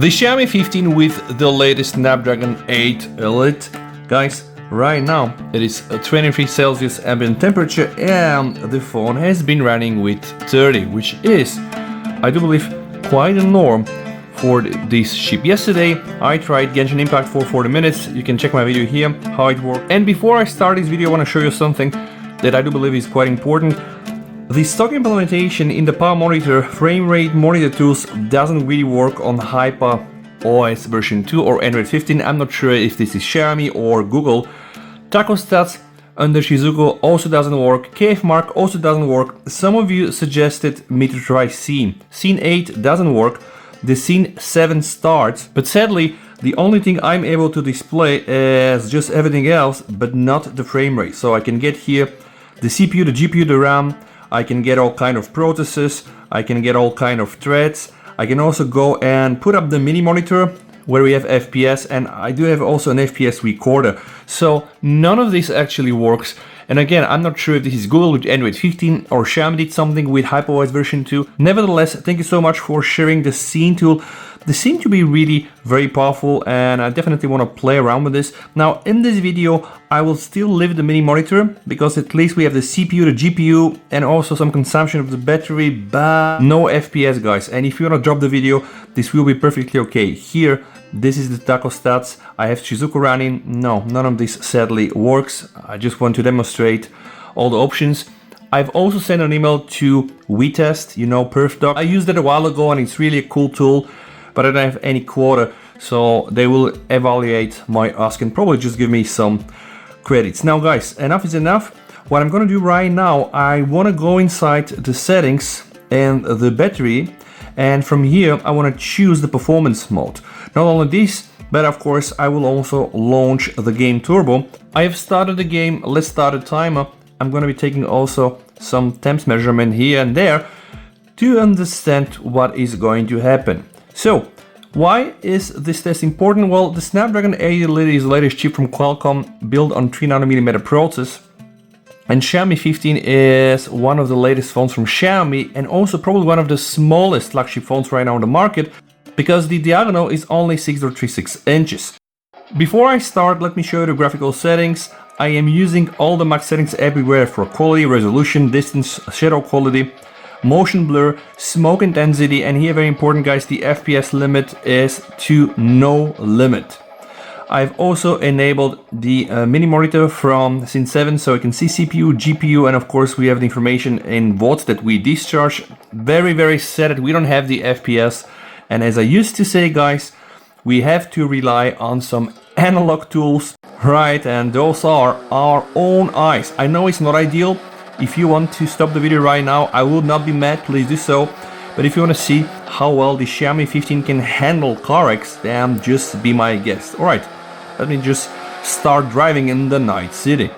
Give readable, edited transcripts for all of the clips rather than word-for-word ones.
The Xiaomi 15 with the latest Snapdragon 8 Elite. Guys, right now it is 23 Celsius ambient temperature and the phone has been running with 30, which is, I do believe, quite a norm for this chip. Yesterday I tried Genshin Impact for 40 minutes. You can check my video here how it worked. And before I start this video, I want to show you something that I do believe is quite important. The stock implementation in the power monitor frame rate monitor tools doesn't really work on Hyper OS version 2 or Android 15. I'm not sure if this is Xiaomi or Google. Taco Stats under Shizuku also doesn't work. KFmark also doesn't work. Some of you suggested me to try Scene. Scene 8 doesn't work. The Scene 7 starts, but sadly the only thing I'm able to display is just everything else, but not the frame rate. So I can get here the CPU, the GPU, the RAM. I can get all kind of processes, I can get all kind of threads. I can also go and put up the mini monitor where we have FPS, and I do have also an FPS recorder. So none of this actually works. And again, I'm not sure if this is Google with Android 15 or Xiaomi did something with HyperOS version 2. Nevertheless, thank you so much for sharing the Scene tool. They seem to be really very powerful and I definitely want to play around with this. Now in this video I will still leave the mini monitor because at least we have the CPU, the GPU and also some consumption of the battery, but no FPS guys. And if you want to drop the video, this will be perfectly okay. Here, this is the Taco Stats. I have Shizuku running. No, none of this sadly works. I just want to demonstrate all the options. I've also sent an email to WeTest, you know, PerfDoc. I used it a while ago and it's really a cool tool, but I don't have any quota, so they will evaluate my ask and probably just give me some credits. Now guys, enough is enough. What I'm gonna do right now, I wanna go inside the settings and the battery, and from here I wanna choose the performance mode. Not only this, but of course I will also launch the game Turbo. I have started the game, let's start a timer. I'm gonna be taking also some temps measurement here and there to understand what is going to happen. So, why is this test important? Well, the Snapdragon 8 Elite is the latest chip from Qualcomm, built on 3nm process. And Xiaomi 15 is one of the latest phones from Xiaomi and also probably one of the smallest flagship phones right now on the market because the diagonal is only 6.36 inches. Before I start, let me show you the graphical settings. I am using all the max settings everywhere for quality, resolution, distance, shadow quality, motion blur, smoke intensity, and here very important guys, the FPS limit is to no limit. I've also enabled the mini monitor from Scene 7 so you can see CPU, GPU, and of course we have the information in watts that we discharge. Very sad that we don't have the FPS, and as I used to say guys, we have to rely on some analog tools, right? And those are our own eyes. I know it's not ideal. If you want to stop the video right now, I will not be mad, please do so. But if you want to see how well the Xiaomi 15 can handle CarX, then just be my guest. Alright, let me just start driving in the night city.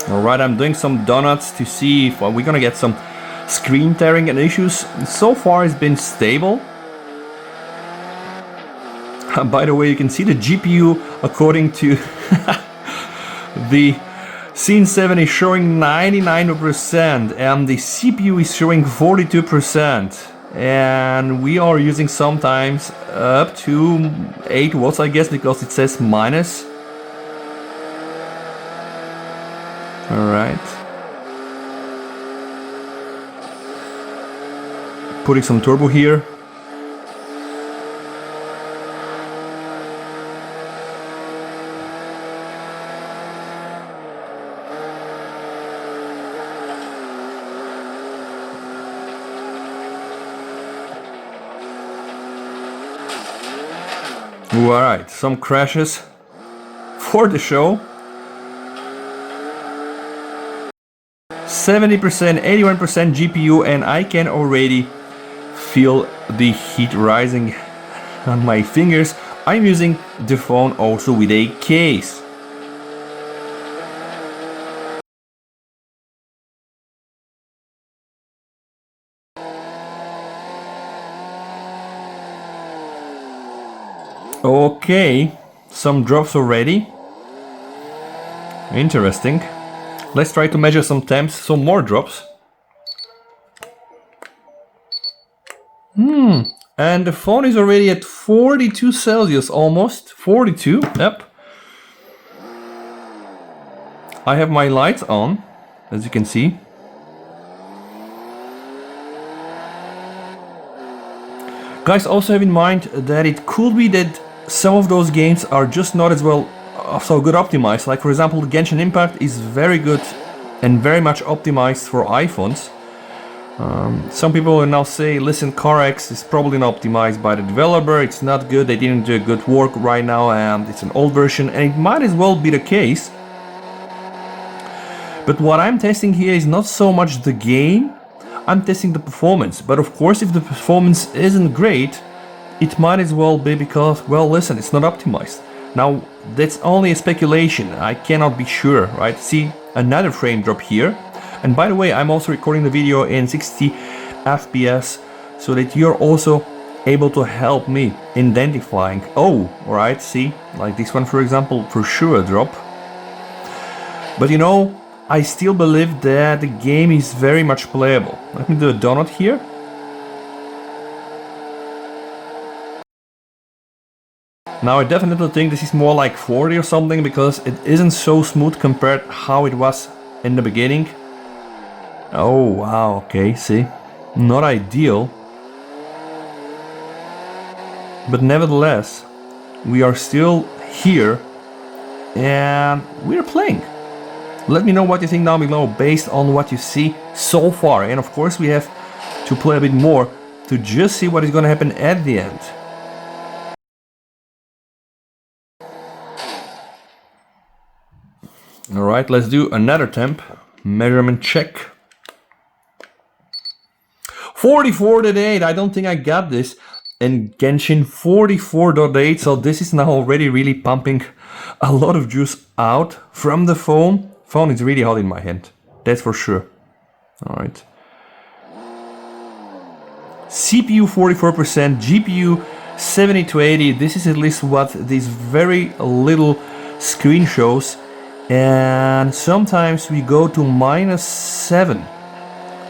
Alright, I'm doing some donuts to see if we're gonna get some screen tearing and issues. So far it's been stable. By the way, you can see the GPU according to the Scene 7 is showing 99% and the CPU is showing 42%, and we are using sometimes up to 8 watts I guess because it says minus. Alright, putting some turbo here. Alright, some crashes for the show. 70%, 81% GPU, and I can already feel the heat rising on my fingers. I'm using the phone also with a case. Okay, some drops already. Interesting. Let's try to measure some temps, some more drops. And the phone is already at 42 Celsius, almost 42. Yep. I have my lights on, as you can see. Guys, also have in mind that it could be that some of those games are just not as well, so good optimized. Like for example, the Genshin Impact is very good and very much optimized for iPhones. Some people will now say, listen, CarX is probably not optimized by the developer, it's not good, they didn't do good work right now, and it's an old version, and it might as well be the case. But what I'm testing here is not so much the game, I'm testing the performance. But of course, if the performance isn't great, it might as well be because, well, listen, it's not optimized. Now, that's only a speculation, I cannot be sure, right? See, another frame drop here. And by the way, I'm also recording the video in 60 FPS so that you're also able to help me identifying. Oh, alright, see, like this one for example, for sure a drop. But you know, I still believe that the game is very much playable. Let me do a donut here. Now I definitely think this is more like 40 or something because it isn't so smooth compared how it was in the beginning. Oh wow, okay, see, not ideal, but nevertheless, we are still here and we're playing. Let me know what you think down below based on what you see so far, and of course we have to play a bit more to just see what is going to happen at the end. Alright, let's do another temp measurement check. 44.8, I don't think I got this, and Genshin 44.8, so this is now already really pumping a lot of juice out from the phone. Phone is really hot in my hand, that's for sure. Alright. CPU 44%, GPU 70 to 80, this is at least what this very little screen shows, and sometimes we go to -7.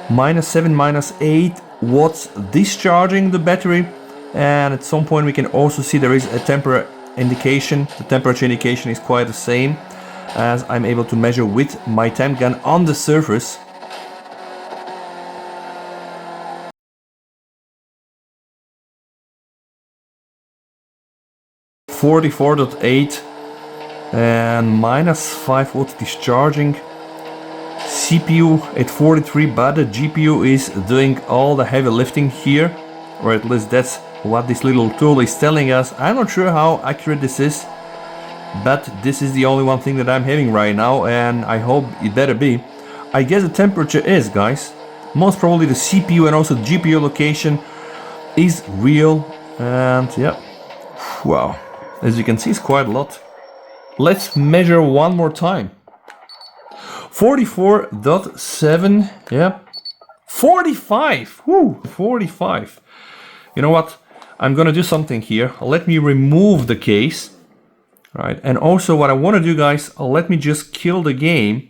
-7, -8 watts discharging the battery, and at some point we can also see there is a temperature indication. The temperature indication is quite the same as I'm able to measure with my temp gun on the surface. -44.8 and -5 watts discharging. CPU at 43, but the GPU is doing all the heavy lifting here, or at least that's what this little tool is telling us. I'm not sure how accurate this is, but this is the only one thing that I'm having right now, and I hope it better be. I guess the temperature is, guys, most probably the CPU and also the GPU location is real, and yeah, wow, as you can see, it's quite a lot. Let's measure one more time. 44.7, yeah, 45, whoo, 45. You know what, I'm gonna do something here. Let me remove the case, right? And also what I want to do, guys, let me just kill the game,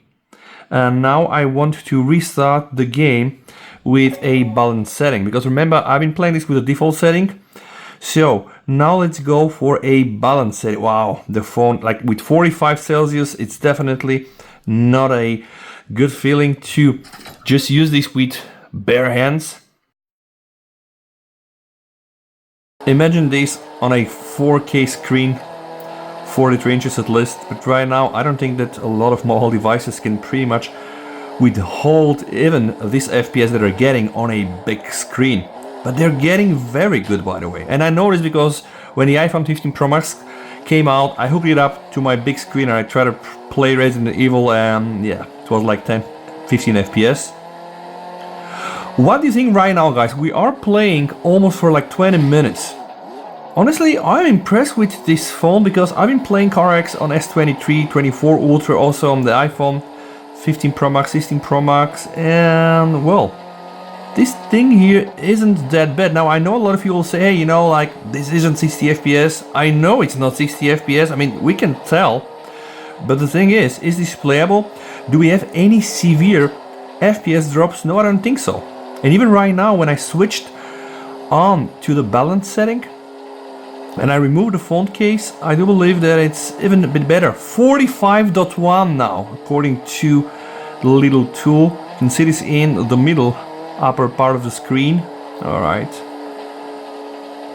and now I want to restart the game with a balanced setting, because remember, I've been playing this with a default setting. So now let's go for a balanced setting. Wow, the phone, like with 45 Celsius, it's definitely not a good feeling to just use this with bare hands. Imagine this on a 4K screen, 43 inches at least, but right now I don't think that a lot of mobile devices can pretty much withhold even this FPS that they're getting on a big screen. But they're getting very good, by the way. And I know this because when the iPhone 15 Pro Max came out, I hooked it up to my big screen and I tried to play Resident Evil, and yeah, it was like 10-15 FPS. What do you think right now, guys? We are playing almost for like 20 minutes. Honestly, I'm impressed with this phone because I've been playing CarX on S23, 24 Ultra, also on the iPhone 15 Pro Max, 16 Pro Max, and well, this thing here isn't that bad. Now I know a lot of people will say, hey, you know, like this isn't 60 FPS. I know it's not 60 FPS. I mean, we can tell. But the thing is this playable? Do we have any severe FPS drops? No, I don't think so. And even right now, when I switched on to the balance setting and I removed the phone case, I do believe that it's even a bit better. 45.1 now, according to the little tool. You can see this in the middle upper part of the screen. All right.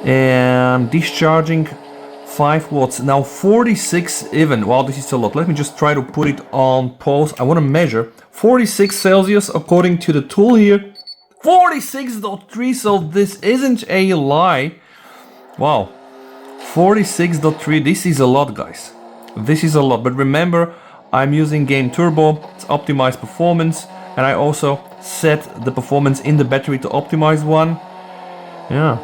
And discharging 5 watts. Now 46 even. Wow, this is a lot. Let me just try to put it on pause. I want to measure 46 Celsius according to the tool here. 46.3, so this isn't a lie. Wow. 46.3, this is a lot, guys. This is a lot. But remember, I'm using Game Turbo. It's optimized performance. And I also set the performance in the battery to optimize one. Yeah.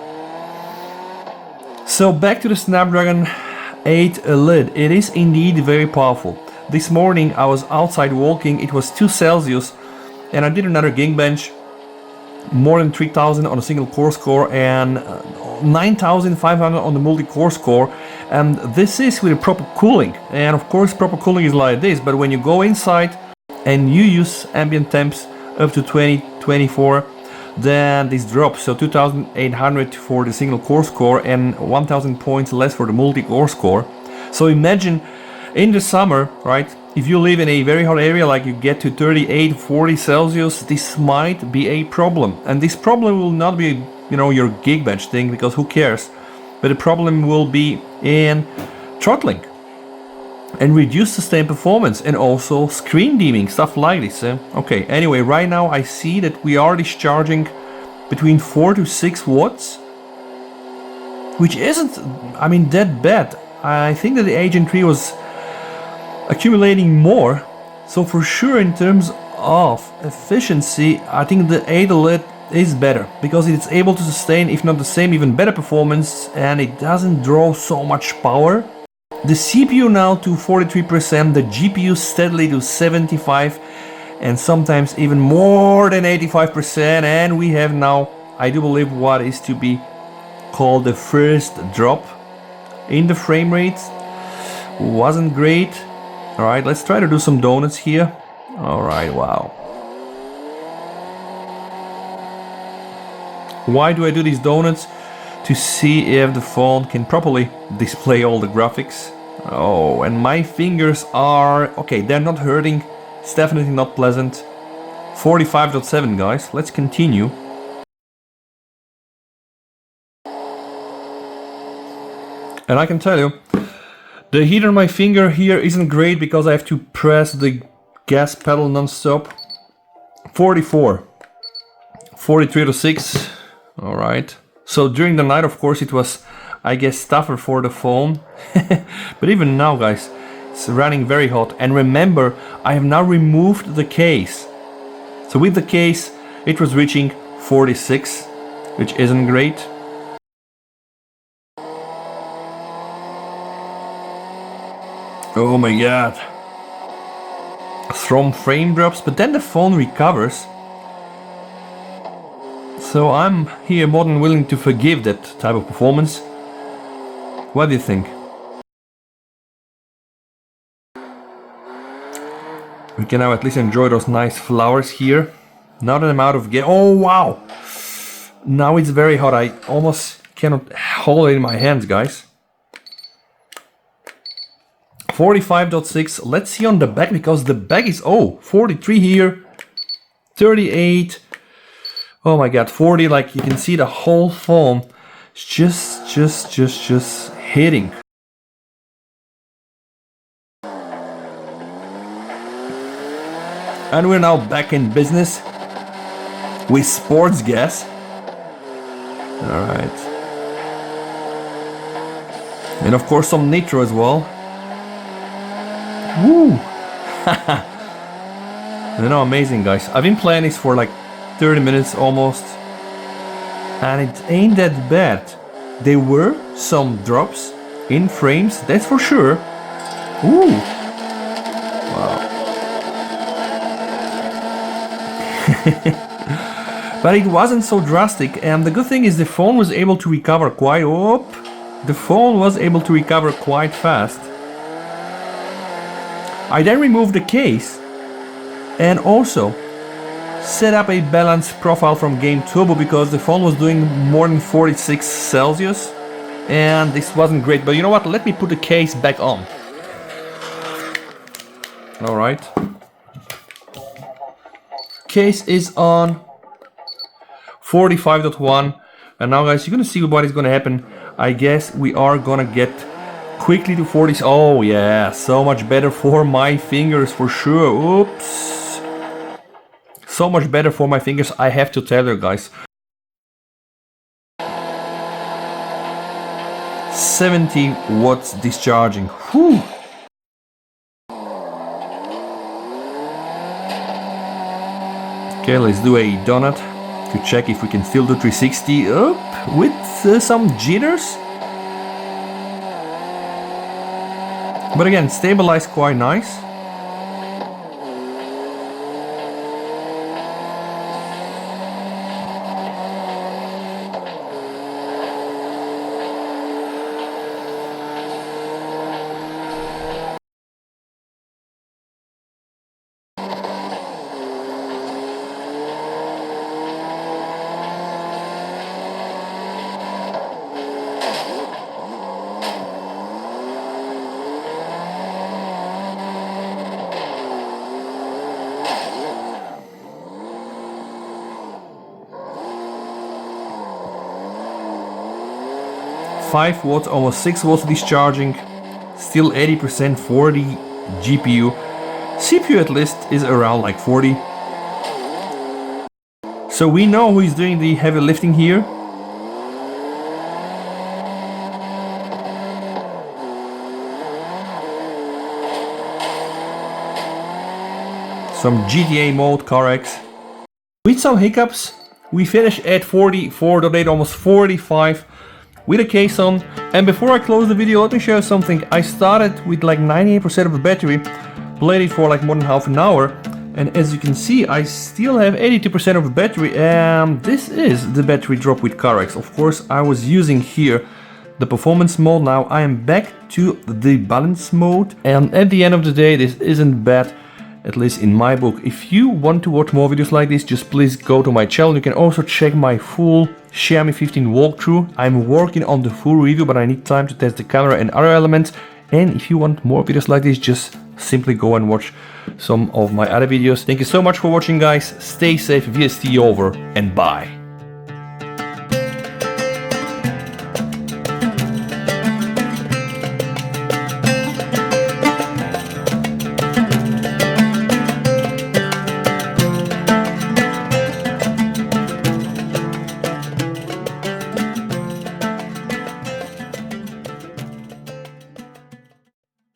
So back to the Snapdragon 8 Elite. It is indeed very powerful. This morning I was outside walking, it was 2 Celsius, and I did another Geekbench, more than 3000 on a single core score and 9500 on the multi-core score, and this is with a proper cooling. And of course proper cooling is like this, but when you go inside and you use ambient temps up to 20, 24, then this drops. So 2800 for the single core score and 1000 points less for the multi-core score. So imagine in the summer, right, if you live in a very hot area, like you get to 38, 40 Celsius, this might be a problem. And this problem will not be, you know, your Geekbench thing, because who cares? But the problem will be in throttling and reduced sustained performance and also screen dimming, stuff like this. Okay, anyway, right now I see that we are discharging between 4 to 6 watts, which isn't, I mean, that bad. I think that the Agent 3 was accumulating more, so for sure in terms of efficiency, I think the 8 Elite is better, because it's able to sustain, if not the same, even better performance, and it doesn't draw so much power. The CPU now to 43%, the GPU steadily to 75%, and sometimes even more than 85%. And we have now, I do believe, what is to be called the first drop in the frame rate. Wasn't great. All right, let's try to do some donuts here. All right, wow. Why do I do these donuts? To see if the phone can properly display all the graphics. Oh, and my fingers are... okay, they're not hurting. It's definitely not pleasant. 45.7, guys. Let's continue. And I can tell you, the heat on my finger here isn't great because I have to press the gas pedal non-stop. 44. 43.6. All right. So during the night, of course, it was, I guess, tougher for the phone. But even now, guys, it's running very hot. And remember, I have now removed the case. So with the case, it was reaching 46, which isn't great. Oh my god. From frame drops, but then the phone recovers. So I'm here more than willing to forgive that type of performance. What do you think? We can now at least enjoy those nice flowers here. Now that I'm out of gas. Oh wow! Now it's very hot. I almost cannot hold it in my hands, guys. 45.6. Let's see on the back, because the back is 43 here. 38. Oh my god, 40, like you can see the whole phone is just hitting. And we're now back in business with sports gas. Alright. And of course some nitro as well. Woo! You know, amazing, guys. I've been playing this for like 30 minutes almost, and it ain't that bad. There were some drops in frames, that's for sure. Ooh! Wow. But it wasn't so drastic, and the good thing is the phone was able to recover quite... The phone was able to recover quite fast. I then removed the case and also set up a balanced profile from Game Turbo because the phone was doing more than 46 Celsius and this wasn't great. But you know what? Let me put the case back on. Alright. Case is on 45.1, and now guys, you're gonna see what is gonna happen. I guess we are gonna get quickly to 40. Oh yeah, so much better for my fingers for sure. Oops. So much better for my fingers, I have to tell you guys. 70 watts discharging. Whew. Okay, let's do a donut to check if we can still do 360 up with some jitters. But again, stabilized quite nice. Five watts, almost 6 watts discharging, still 80% for the GPU. CPU at least is around like 40. So we know who is doing the heavy lifting here. Some GTA mode, CarX. With some hiccups, we finish at 44.8, almost 45. With a case on. And before I close the video, let me show you something. I started with like 98% of the battery, played it for like more than half an hour, and as you can see I still have 82% of the battery, and this is the battery drop with CarX. Of course I was using here the performance mode. Now I am back to the balance mode, and at the end of the day this isn't bad, at least in my book. If you want to watch more videos like this, just please go to my channel. You can also check my full Xiaomi 15 walkthrough. I'm working on the full review, but I need time to test the camera and other elements. And if you want more videos like this, just simply go and watch some of my other videos. Thank you so much for watching, guys. Stay safe, VST over, and bye.